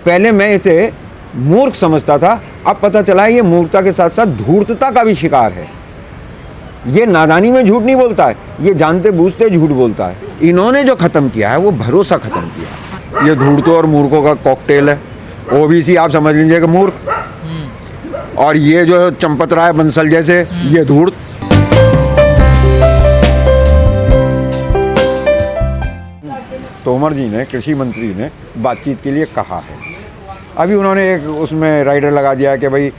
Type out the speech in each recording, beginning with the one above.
पहले मैं इसे मूर्ख समझता था, अब पता चला है ये मूर्खता के साथ साथ धूर्तता का भी शिकार है। ये नादानी में झूठ नहीं बोलता है, ये जानते बूझते झूठ बोलता है। इन्होंने जो ख़त्म किया है वो भरोसा ख़त्म किया है। ये धूर्तों और मूर्खों का कॉकटेल है। ओबीसी आप समझ लीजिए कि मूर्ख, और ये जो चंपत राय बंसल जैसे ये धूर्त। तोमर जी ने, कृषि मंत्री ने बातचीत के लिए कहा है। अभी उन्होंने एक उसमें राइडर लगा दिया कि भाई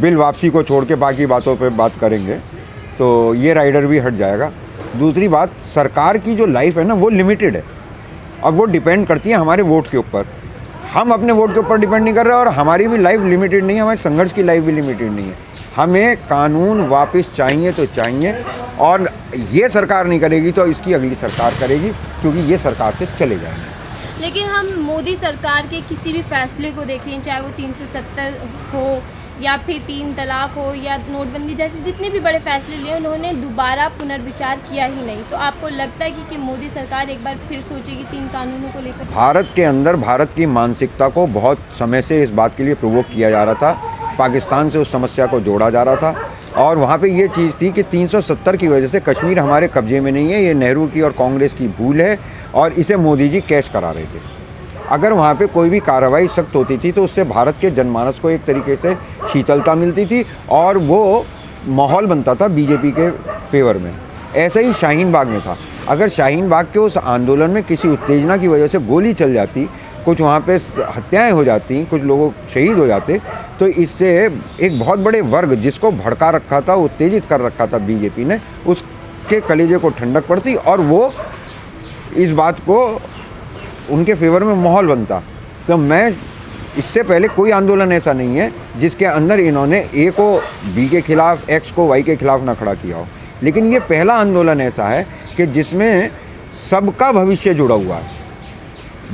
बिल वापसी को छोड़ के बाकी बातों पे बात करेंगे, तो ये राइडर भी हट जाएगा। दूसरी बात, सरकार की जो लाइफ है ना वो लिमिटेड है। अब वो डिपेंड करती है हमारे वोट के ऊपर। हम अपने वोट के ऊपर डिपेंड नहीं कर रहे और हमारी भी लाइफ लिमिटेड नहीं है, हमारे संघर्ष की लाइफ भी लिमिटेड नहीं है। हमें कानून वापस चाहिए तो चाहिए, और ये सरकार नहीं करेगी तो इसकी अगली सरकार करेगी, क्योंकि ये सरकार से चले जाएंगे। लेकिन हम मोदी सरकार के किसी भी फैसले को देखें, चाहे वो 370 हो या फिर 3 तलाक हो या नोटबंदी जैसे जितने भी बड़े फैसले लिए, उन्होंने दोबारा पुनर्विचार किया ही नहीं। तो आपको लगता है कि मोदी सरकार एक बार फिर सोचेगी 3 कानूनों को लेकर? भारत के अंदर भारत की मानसिकता को बहुत समय से इस बात के लिए प्रोवोक किया जा रहा था, पाकिस्तान से उस समस्या को जोड़ा जा रहा था, और वहाँ पे ये चीज़ थी कि 370 की वजह से कश्मीर हमारे कब्जे में नहीं है, ये नेहरू की और कांग्रेस की भूल है, और इसे मोदी जी कैश करा रहे थे। अगर वहाँ पे कोई भी कार्रवाई सख्त होती थी तो उससे भारत के जनमानस को एक तरीके से शीतलता मिलती थी और वो माहौल बनता था बीजेपी के फेवर में। ऐसा ही शाहीन बाग में था। अगर शाहीन बाग के उस आंदोलन में किसी उत्तेजना की वजह से गोली चल जाती, कुछ वहाँ पे हत्याएं हो जाती, कुछ लोग शहीद हो जाते, तो इससे एक बहुत बड़े वर्ग जिसको भड़का रखा था, उत्तेजित कर रखा था बीजेपी ने, उसके कलेजे को ठंडक पड़ती और वो इस बात को उनके फेवर में माहौल बनता। तो मैं इससे पहले कोई आंदोलन ऐसा नहीं है जिसके अंदर इन्होंने ए को बी के खिलाफ, एक्स को वाई के खिलाफ ना खड़ा किया हो, लेकिन ये पहला आंदोलन ऐसा है कि जिसमें सबका भविष्य जुड़ा हुआ है।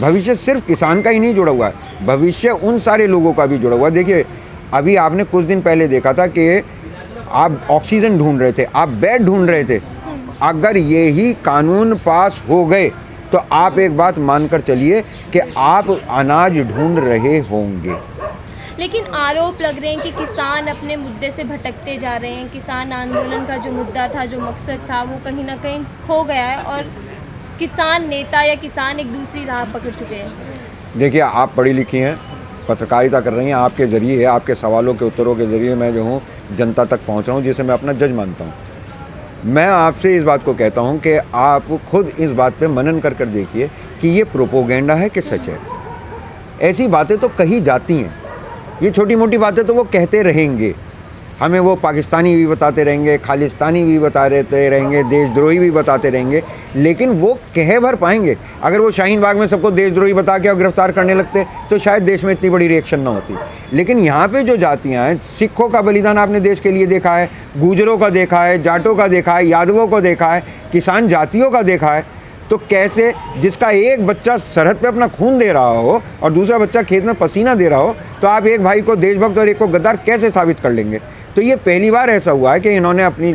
भविष्य सिर्फ किसान का ही नहीं जुड़ा हुआ है, भविष्य उन सारे लोगों का भी जुड़ा हुआ है। देखिए, अभी आपने कुछ दिन पहले देखा था कि आप ऑक्सीजन ढूंढ रहे थे, आप बेड ढूंढ रहे थे। अगर ये ही कानून पास हो गए तो आप एक बात मानकर चलिए कि आप अनाज ढूंढ रहे होंगे। लेकिन आरोप लग रहे हैं कि किसान अपने मुद्दे से भटकते जा रहे हैं। किसान आंदोलन का जो मुद्दा था, जो मकसद था, वो कहीं ना कहीं खो गया है और किसान नेता या किसान एक दूसरी राह पकड़ चुके हैं। देखिए, आप पढ़ी लिखी हैं, पत्रकारिता कर रही हैं, आपके ज़रिए, आपके सवालों के उत्तरों के ज़रिए मैं जो हूँ जनता तक पहुँच रहा हूँ, जिसे मैं अपना जज मानता हूँ। मैं आपसे इस बात को कहता हूं कि आप खुद इस बात पे मनन कर कर देखिए कि ये प्रोपोगेंडा है कि सच है। ऐसी बातें तो कही जाती हैं, ये छोटी मोटी बातें तो वो कहते रहेंगे, हमें वो पाकिस्तानी भी बताते रहेंगे, खालिस्तानी भी बताते रहेंगे, देशद्रोही भी बताते रहेंगे, लेकिन वो कह भर पाएंगे? अगर वो शाहीन बाग में सबको देशद्रोही बता के और गिरफ्तार करने लगते तो शायद देश में इतनी बड़ी रिएक्शन ना होती। लेकिन यहाँ पे जो जातियाँ हैं, सिखों का बलिदान आपने देश के लिए देखा है, गुजरों का देखा है, जाटों का देखा है, यादवों को देखा है, किसान जातियों का देखा है, तो कैसे जिसका एक बच्चा सरहद पे अपना खून दे रहा हो और दूसरा बच्चा खेत में पसीना दे रहा हो, तो आप एक भाई को देशभक्त और एक को गद्दार कैसे साबित कर लेंगे? तो ये पहली बार ऐसा हुआ है कि इन्होंने अपनी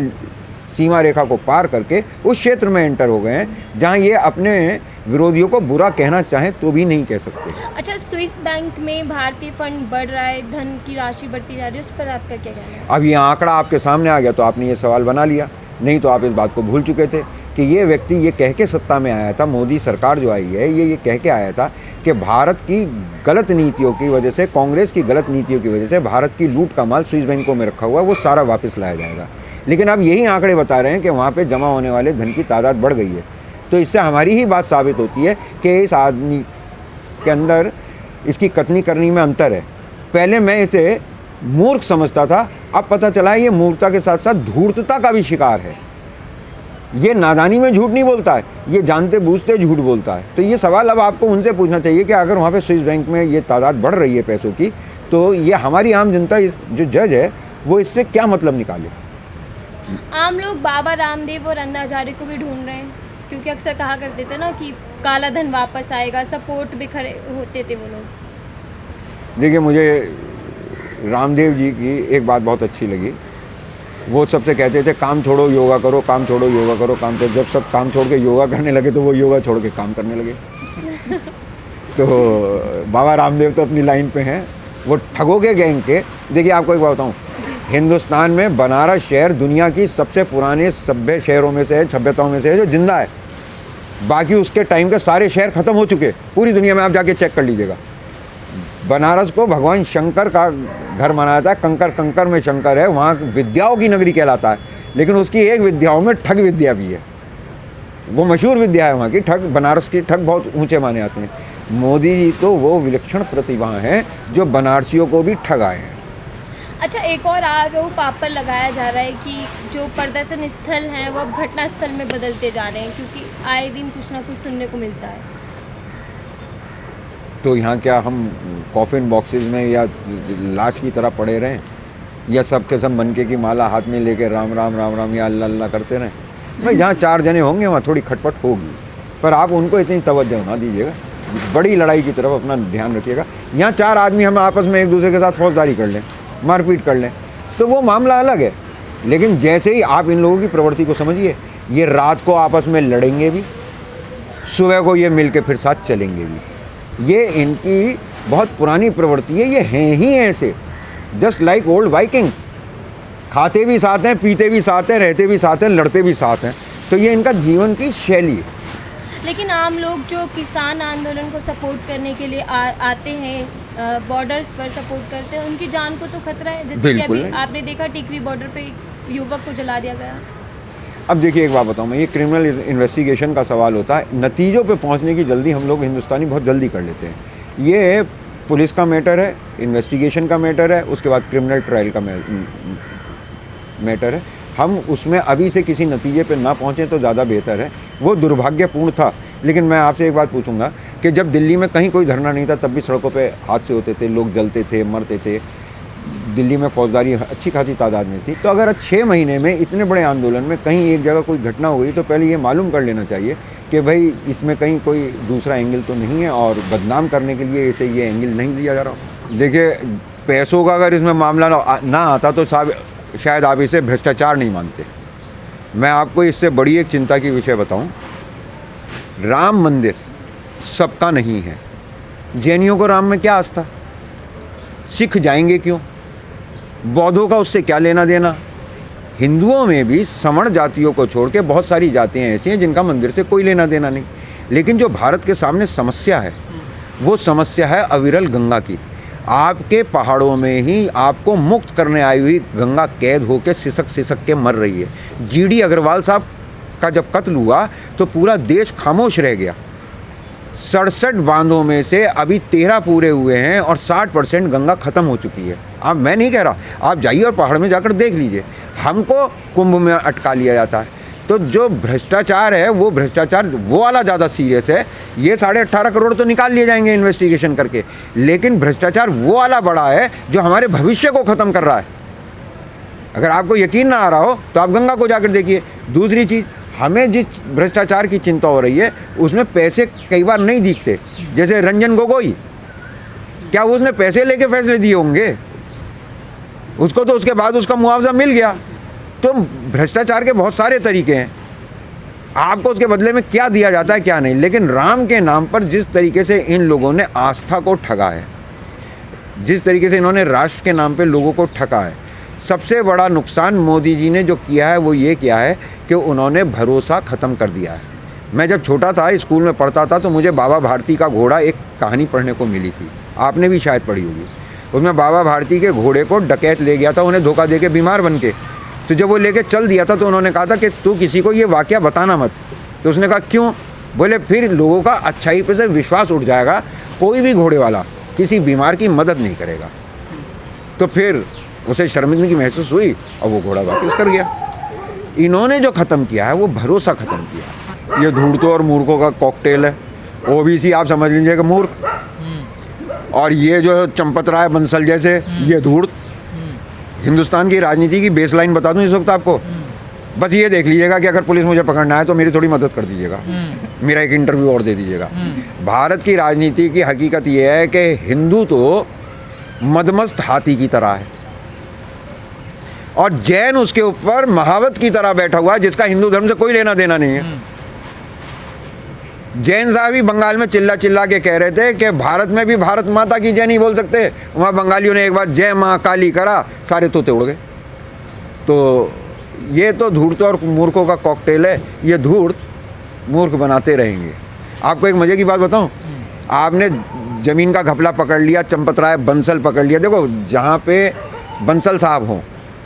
सीमा रेखा को पार करके उस क्षेत्र में एंटर हो गए हैं जहां ये अपने विरोधियों को बुरा कहना चाहें तो भी नहीं कह सकते। अच्छा, स्विस बैंक में भारतीय फंड बढ़ रहा है, धन की राशि बढ़ती जा रही है, उस पर आपका क्या कहना है? अब ये आंकड़ा आपके सामने आ गया तो आपने ये सवाल बना लिया, नहीं तो आप इस बात को भूल चुके थे कि ये व्यक्ति ये कह के सत्ता में आया था, मोदी सरकार जो आई है ये कह के आया था कि भारत की गलत नीतियों की वजह से, कांग्रेस की गलत नीतियों की वजह से भारत की लूट का माल स्विस बैंकों में रखा हुआ है, वो सारा वापस लाया जाएगा। लेकिन अब यही आंकड़े बता रहे हैं कि वहाँ पे जमा होने वाले धन की तादाद बढ़ गई है। तो इससे हमारी ही बात साबित होती है कि इस आदमी के अंदर इसकी कथनी करनी में अंतर है। पहले मैं इसे मूर्ख समझता था, अब पता चला है ये मूर्खता के साथ साथ धूर्तता का भी शिकार है। ये नादानी में झूठ नहीं बोलता है, ये जानते बूझते झूठ बोलता है। तो ये सवाल अब आपको उनसे पूछना चाहिए कि अगर वहाँ पे स्विस बैंक में ये तादाद बढ़ रही है पैसों की, तो ये हमारी आम जनता, जो जज है, वो इससे क्या मतलब निकाले? आम लोग बाबा रामदेव और अन्ना हजारे को भी ढूंढ रहे हैं, क्योंकि अक्सर कहा करते थे ना कि काला धन वापस आएगा, सपोर्ट भी खड़े होते थे वो लोग। देखिए, मुझे रामदेव जी की एक बात बहुत अच्छी लगी। वो सबसे कहते थे काम छोड़ो योगा करो, काम छोड़ो योगा करो, काम छोड़ो। जब सब काम छोड़ के योगा करने लगे तो वो योगा छोड़ के काम करने लगे। तो बाबा रामदेव तो अपनी लाइन पे हैं, वो ठगों के गैंग के। देखिए आपको एक बात बताऊँ, हिंदुस्तान में बनारस शहर दुनिया की सबसे पुराने सभ्य शहरों में से है, सभ्यताओं में से है जो जिंदा है। बाकी उसके टाइम के सारे शहर ख़त्म हो चुके, पूरी दुनिया में आप जाके चेक कर लीजिएगा। बनारस को भगवान शंकर का घर माना जाता है, कंकर कंकर में शंकर है, वहाँ विद्याओं की नगरी कहलाता है। लेकिन उसकी एक विद्याओं में ठग विद्या भी है, वो मशहूर विद्या है वहाँ की ठग। बनारस की ठग बहुत ऊंचे माने जाते हैं। मोदी जी तो वो विलक्षण प्रतिभा हैं जो बनारसियों को भी ठगाए हैं। अच्छा, एक और आरोप आप पर लगाया जा रहा है कि जो प्रदर्शन स्थल हैं वो अब घटना स्थल में बदलते जा रहे हैं, क्योंकि आए दिन कुछ ना कुछ सुनने को मिलता है। तो यहाँ क्या हम कॉफिन बॉक्सेस में या लाश की तरह पड़े रहें, या सब के सब मनके की माला हाथ में लेके राम राम राम राम या अल्लाह अल्लाह करते रहें? भाई जहाँ 4 जने होंगे वहाँ थोड़ी खटपट होगी, पर आप उनको इतनी तवज्जो ना दीजिएगा। बड़ी लड़ाई की तरफ अपना ध्यान रखिएगा। यहाँ 4 आदमी हम आपस में एक दूसरे के साथ फौजदारी कर लें, मारपीट कर लें, तो वो मामला अलग है। लेकिन जैसे ही आप इन लोगों की प्रवृत्ति को समझिए, ये रात को आपस में लड़ेंगे भी, सुबह को ये मिल के फिर साथ चलेंगे भी। ये इनकी बहुत पुरानी प्रवृत्ति है, ये हैं ही ऐसे, जस्ट लाइक ओल्ड वाइकिंग्स। खाते भी साथ हैं, पीते भी साथ हैं, रहते भी साथ हैं, लड़ते भी साथ हैं। तो ये इनका जीवन की शैली है। लेकिन आम लोग जो किसान आंदोलन को सपोर्ट करने के लिए आते हैं, बॉर्डर्स पर सपोर्ट करते हैं, उनकी जान को तो खतरा है। जैसे कि अभी आपने देखा टिकरी बॉर्डर पे एक युवक को जला दिया गया। अब देखिए एक बात बताऊँ मैं, ये क्रिमिनल इन्वेस्टिगेशन का सवाल होता है। नतीजों पे पहुंचने की जल्दी हम लोग हिंदुस्तानी बहुत जल्दी कर लेते हैं। ये पुलिस का मैटर है, इन्वेस्टिगेशन का मैटर है, उसके बाद क्रिमिनल ट्रायल का मैटर है। हम उसमें अभी से किसी नतीजे पे ना पहुँचें तो ज़्यादा बेहतर है। वो दुर्भाग्यपूर्ण था। लेकिन मैं आपसे एक बात पूछूंगा कि जब दिल्ली में कहीं कोई धरना नहीं था तब भी सड़कों पे हादसे होते थे, लोग जलते थे, मरते थे। दिल्ली में फौजदारी अच्छी खासी तादाद में थी। तो अगर 6 महीने में इतने बड़े आंदोलन में कहीं एक जगह कोई घटना हो गई तो पहले ये मालूम कर लेना चाहिए कि भाई इसमें कहीं कोई दूसरा एंगल तो नहीं है और बदनाम करने के लिए इसे ये एंगल नहीं दिया जा रहा। देखिए पैसों का अगर इसमें मामला ना आता तो शायद आप इसे भ्रष्टाचार नहीं मानते। मैं आपको इससे बड़ी एक चिंता की विषय बताऊं, राम मंदिर सबका नहीं है। जैनियों को राम में क्या आस्था, सिख जाएंगे क्यों, बौद्धों का उससे क्या लेना देना। हिंदुओं में भी सवर्ण जातियों को छोड़ के बहुत सारी जातियाँ ऐसी हैं जिनका मंदिर से कोई लेना देना नहीं। लेकिन जो भारत के सामने समस्या है वो समस्या है अविरल गंगा की। आपके पहाड़ों में ही आपको मुक्त करने आई हुई गंगा कैद होकर सिसक के मर रही है। जीडी अग्रवाल साहब का जब कत्ल हुआ तो पूरा देश खामोश रह गया। 67 बांधों में से अभी 13 पूरे हुए हैं और 60% गंगा ख़त्म हो चुकी है। अब मैं नहीं कह रहा, आप जाइए और पहाड़ में जाकर देख लीजिए। हमको कुंभ में अटका लिया जाता है। तो जो भ्रष्टाचार है वो भ्रष्टाचार वो वाला ज़्यादा सीरियस है। ये 18.5 करोड़ तो निकाल लिए जाएंगे इन्वेस्टिगेशन करके, लेकिन भ्रष्टाचार वो वाला बड़ा है जो हमारे भविष्य को ख़त्म कर रहा है। अगर आपको यकीन ना आ रहा हो तो आप गंगा को जाकर देखिए। दूसरी चीज़, हमें जिस भ्रष्टाचार की चिंता हो रही है उसमें पैसे कई बार नहीं दिखते। जैसे रंजन गोगोई, क्या उसने पैसे लेके फैसले दिए होंगे? उसको तो उसके बाद उसका मुआवजा मिल गया। तो भ्रष्टाचार के बहुत सारे तरीके हैं, आपको उसके बदले में क्या दिया जाता है क्या नहीं। लेकिन राम के नाम पर जिस तरीके से इन लोगों ने आस्था को ठगा है, जिस तरीके से इन्होंने राष्ट्र के नाम पे लोगों को ठगा है, सबसे बड़ा नुकसान मोदी जी ने जो किया है वो ये किया है कि उन्होंने भरोसा ख़त्म कर दिया है। मैं जब छोटा था, स्कूल में पढ़ता था, तो मुझे बाबा भारती का घोड़ा एक कहानी पढ़ने को मिली थी, आपने भी शायद पढ़ी होगी। उसमें बाबा भारती के घोड़े को डकैत ले गया था, उन्हें धोखा दे के बीमार बन के। तो जब वो लेके चल दिया था तो उन्होंने कहा था कि तू किसी को ये वाक़या बताना मत। तो उसने कहा क्यों? बोले फिर लोगों का अच्छाई पे से विश्वास उठ जाएगा, कोई भी घोड़े वाला किसी बीमार की मदद नहीं करेगा। तो फिर उसे शर्मिंदगी महसूस हुई और वो घोड़ा वापस कर गया। इन्होंने जो ख़त्म किया है वो भरोसा ख़त्म किया। ये धूर्तों और मूर्खों का कॉकटेल है। ओबीसी आप समझ लीजिएगा मूर्ख, और ये जो चंपत राय बंसल जैसे ये धूर्त। हिंदुस्तान की राजनीति की बेसलाइन बता दूं इस वक्त आपको, बस ये देख लीजिएगा कि अगर पुलिस मुझे पकड़ना है तो मेरी थोड़ी मदद कर दीजिएगा, मेरा एक इंटरव्यू और दे दीजिएगा। भारत की राजनीति की हकीकत ये है कि हिंदू तो मदमस्त हाथी की तरह है और जैन उसके ऊपर महावत की तरह बैठा हुआ है जिसका हिंदू धर्म से कोई लेना देना नहीं है। जैन साहब ही बंगाल में चिल्ला चिल्ला के कह रहे थे कि भारत में भी भारत माता की जय नहीं बोल सकते। वहाँ बंगालियों ने एक बार जय माँ काली करा, सारे तोते उड़ गए। तो ये तो धूर्त और मूर्खों का कॉकटेल है। ये धूर्त मूर्ख बनाते रहेंगे। आपको एक मज़े की बात बताऊं, आपने ज़मीन का घपला पकड़ लिया, चंपतराय बंसल पकड़ लिया। देखो, जहाँ पे बंसल साहब हों,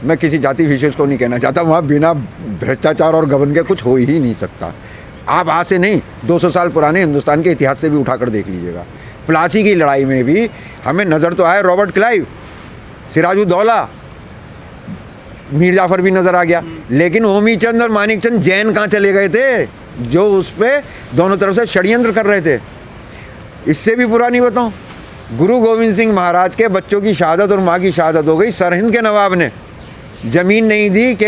मैं किसी जाति विशेष को नहीं कहना चाहता, वहाँ बिना भ्रष्टाचार और गबन के कुछ हो ही नहीं सकता। आप आज से नहीं, 200 साल पुराने हिंदुस्तान के इतिहास से भी उठाकर देख लीजिएगा। प्लासी की लड़ाई में भी हमें नज़र तो आया रॉबर्ट क्लाइव, सिराजुद्दौला, मीर जाफर भी नज़र आ गया, लेकिन होमी चंद और मानिक चंद जैन कहाँ चले गए थे, जो उस पर दोनों तरफ से षड्यंत्र कर रहे थे। इससे भी पुरानी बताऊँ, गुरु गोविंद सिंह महाराज के बच्चों की शहादत और माँ की शहादत हो गई। सरहिंद के नवाब ने ज़मीन नहीं दी कि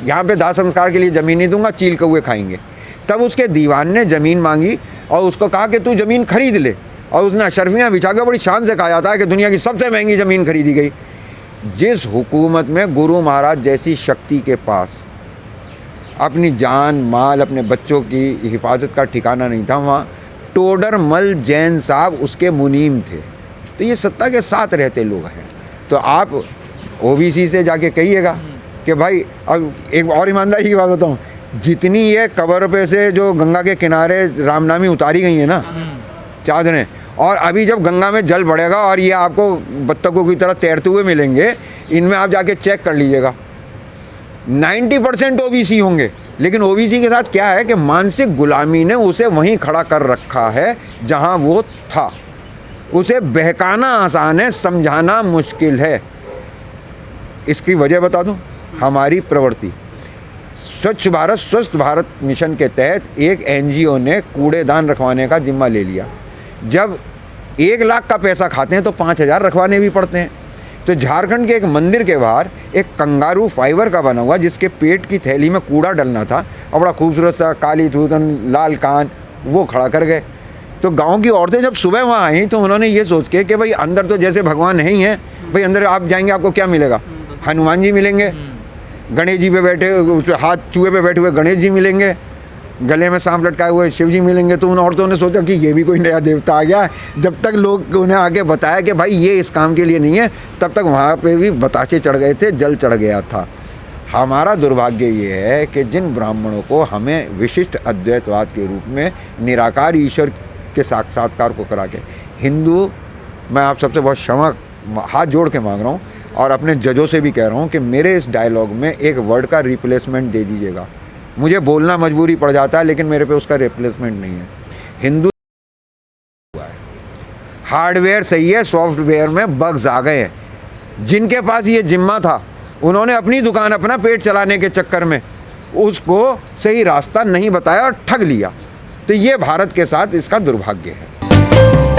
यहाँ पे दाह संस्कार के लिए ज़मीन नहीं दूंगा, चील कौए खाएंगे। तब उसके दीवान ने ज़मीन मांगी और उसको कहा कि तू ज़मीन खरीद ले, और उसने अशरफियाँ बिछा के बड़ी शान से कहा जाता है कि दुनिया की सबसे महंगी ज़मीन खरीदी गई। जिस हुकूमत में गुरु महाराज जैसी शक्ति के पास अपनी जान माल अपने बच्चों की हिफाजत का ठिकाना नहीं था, वहाँ टोडरमल जैन साहब उसके मुनीम थे। तो ये सत्ता के साथ रहते लोग हैं। तो आप ओबीसी से जाके कहिएगा कि भाई, अब एक और ईमानदारी की बात बताऊँ, जितनी ये कबर पे से जो गंगा के किनारे रामनामी उतारी गई है ना चादरें, और अभी जब गंगा में जल बढ़ेगा और ये आपको बत्तखों की तरह तैरते हुए मिलेंगे, इनमें आप जाके चेक कर लीजिएगा 90% ओबीसी होंगे। लेकिन ओबीसी के साथ क्या है कि मानसिक गुलामी ने उसे वहीं खड़ा कर रखा है जहां वो था। उसे बहकाना आसान है, समझाना मुश्किल है। इसकी वजह बता दूं, हमारी प्रवृत्ति। स्वच्छ भारत स्वस्थ भारत मिशन के तहत एक एनजीओ ने कूड़ेदान रखवाने का जिम्मा ले लिया। जब 1 लाख का पैसा खाते हैं तो 5,000 रखवाने भी पड़ते हैं। तो झारखंड के एक मंदिर के बाहर एक कंगारू फाइबर का बना हुआ, जिसके पेट की थैली में कूड़ा डलना था, और बड़ा खूबसूरत सा काली थूथन लाल कान वो खड़ा कर गए। तो गांव की औरतें जब सुबह वहाँ आई तो उन्होंने ये सोच के कि भाई अंदर तो जैसे भगवान है ही हैं, भाई अंदर आप जाएंगे आपको क्या मिलेगा, हनुमान जी मिलेंगे, गणेश जी पे बैठे हाथ चूहे पे बैठे हुए गणेश जी मिलेंगे, गले में सांप लटकाए हुए शिव जी मिलेंगे। तो उन औरतों ने सोचा कि ये भी कोई नया देवता आ गया। जब तक लोग उन्हें आगे बताया कि भाई ये इस काम के लिए नहीं है, तब तक वहाँ पे भी बतासे चढ़ गए थे, जल चढ़ गया था। हमारा दुर्भाग्य ये है कि जिन ब्राह्मणों को हमें विशिष्ट अद्वैतवाद के रूप में निराकार ईश्वर के साक्षात्कार को करा के, हिंदू, मैं आप सबसे बहुत क्षमा हाथ जोड़ के मांग रहा हूँ और अपने जजों से भी कह रहा हूँ कि मेरे इस डायलॉग में एक वर्ड का रिप्लेसमेंट दे दीजिएगा। मुझे बोलना मजबूरी पड़ जाता है, लेकिन मेरे पे उसका रिप्लेसमेंट नहीं है। हिंदू हार्डवेयर सही है, सॉफ्टवेयर में बग्स आ गए हैं। जिनके पास ये जिम्मा था, उन्होंने अपनी दुकान अपना पेट चलाने के चक्कर में उसको सही रास्ता नहीं बताया और ठग लिया। तो ये भारत के साथ इसका दुर्भाग्य है।